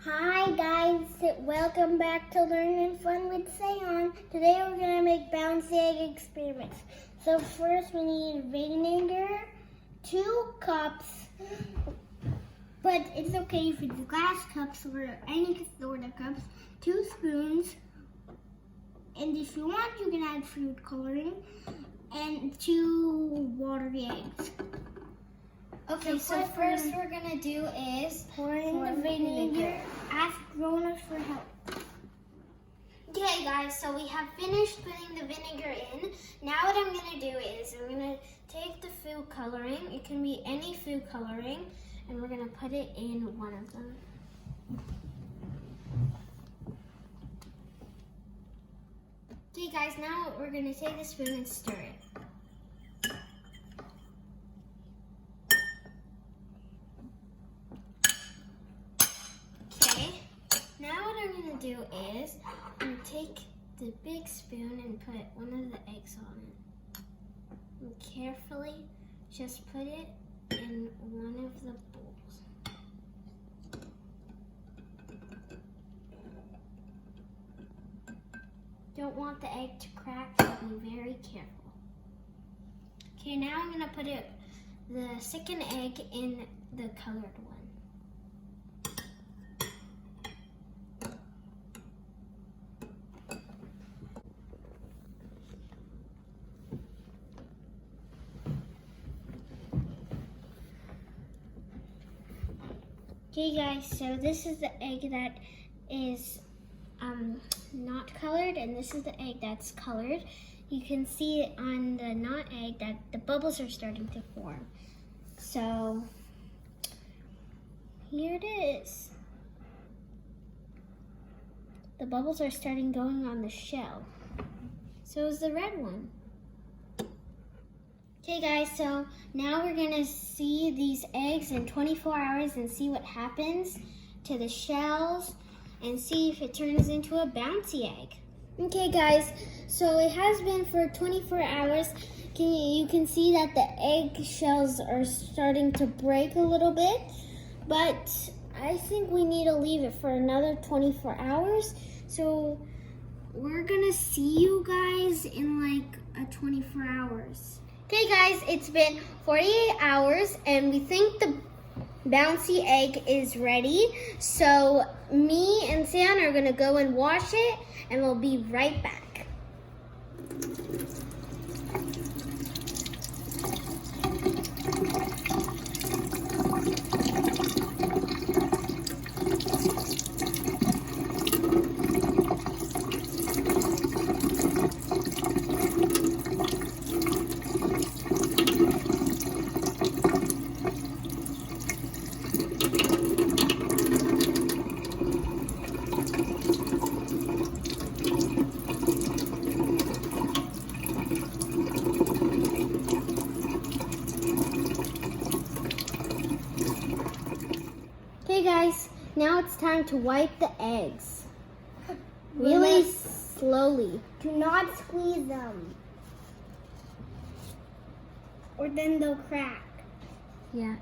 Hi guys, welcome back to Learn and Fun with Sayon. Today we're going to make bouncy egg experiments. So first we need vinegar, 2 cups, but it's okay if it's glass cups or any sort of cups, 2 spoons, and if you want you can add food coloring, and 2 watered eggs. Okay, so first we're gonna do is pour in the vinegar. Ask grown-ups for help. Okay guys, so we have finished putting the vinegar in. Now what I'm gonna do is I'm gonna take the food coloring. It can be any food coloring, and we're gonna put it in one of them. Okay guys, now we're gonna take the spoon and stir it. Now what I'm going to do is I'm going to take the big spoon and put one of the eggs on it. And carefully just put it in one of the bowls. Don't want the egg to crack, so be very careful. Okay, now I'm going to put the second egg in the colored one. Okay guys, so this is the egg that is not colored, and this is the egg that's colored. You can see on the not egg that the bubbles are starting to form. So here it is. The bubbles are starting going on the shell. So is the red one. Okay guys, so now we're gonna see these eggs in 24 hours and see what happens to the shells and see if it turns into a bouncy egg. Okay guys, so it has been for 24 hours. You can see that the egg shells are starting to break a little bit, but I think we need to leave it for another 24 hours. So we're gonna see you guys in like 24 hours. Okay guys, it's been 48 hours and we think the bouncy egg is ready. So me and Sam are gonna go and wash it and we'll be right back. Okay guys, now it's time to wipe the eggs. Really slowly. Do not squeeze them, or then they'll crack. Yeah.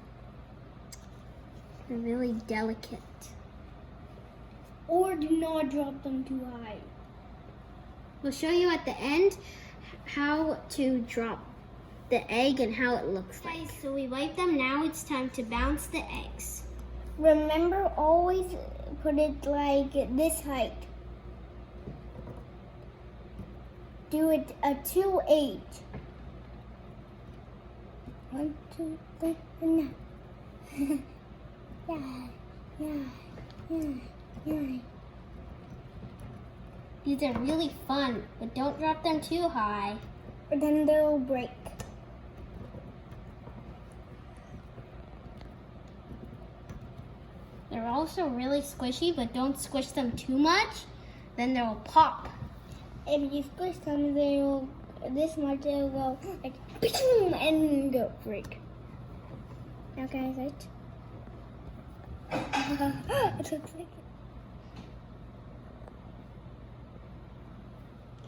They're really delicate. Or do not drop them too high. We'll show you at the end how to drop the egg and how it looks like. Okay, so we wipe them. Now it's time to bounce the eggs. Remember, always put it like this height. Do it a 2-8. 1, 2, 3, and 9. Yeah. These are really fun, but don't drop them too high. Or then they'll break. They're also really squishy, but don't squish them too much, then they'll pop. If you squish them, they'll this much, they'll go like and go break. Okay, right? It looks like it.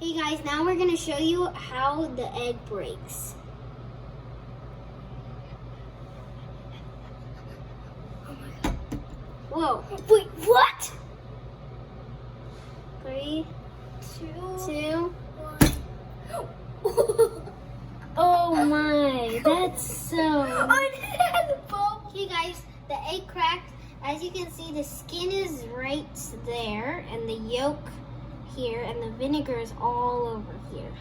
Hey guys, now we're gonna show you how the egg breaks. Whoa. Wait, what? 3, 2, 2. 1. Oh my, that's so. Unbelievable. Okay, guys, the egg cracked. As you can see, the skin is right there, and the yolk here, and the vinegar is all over here.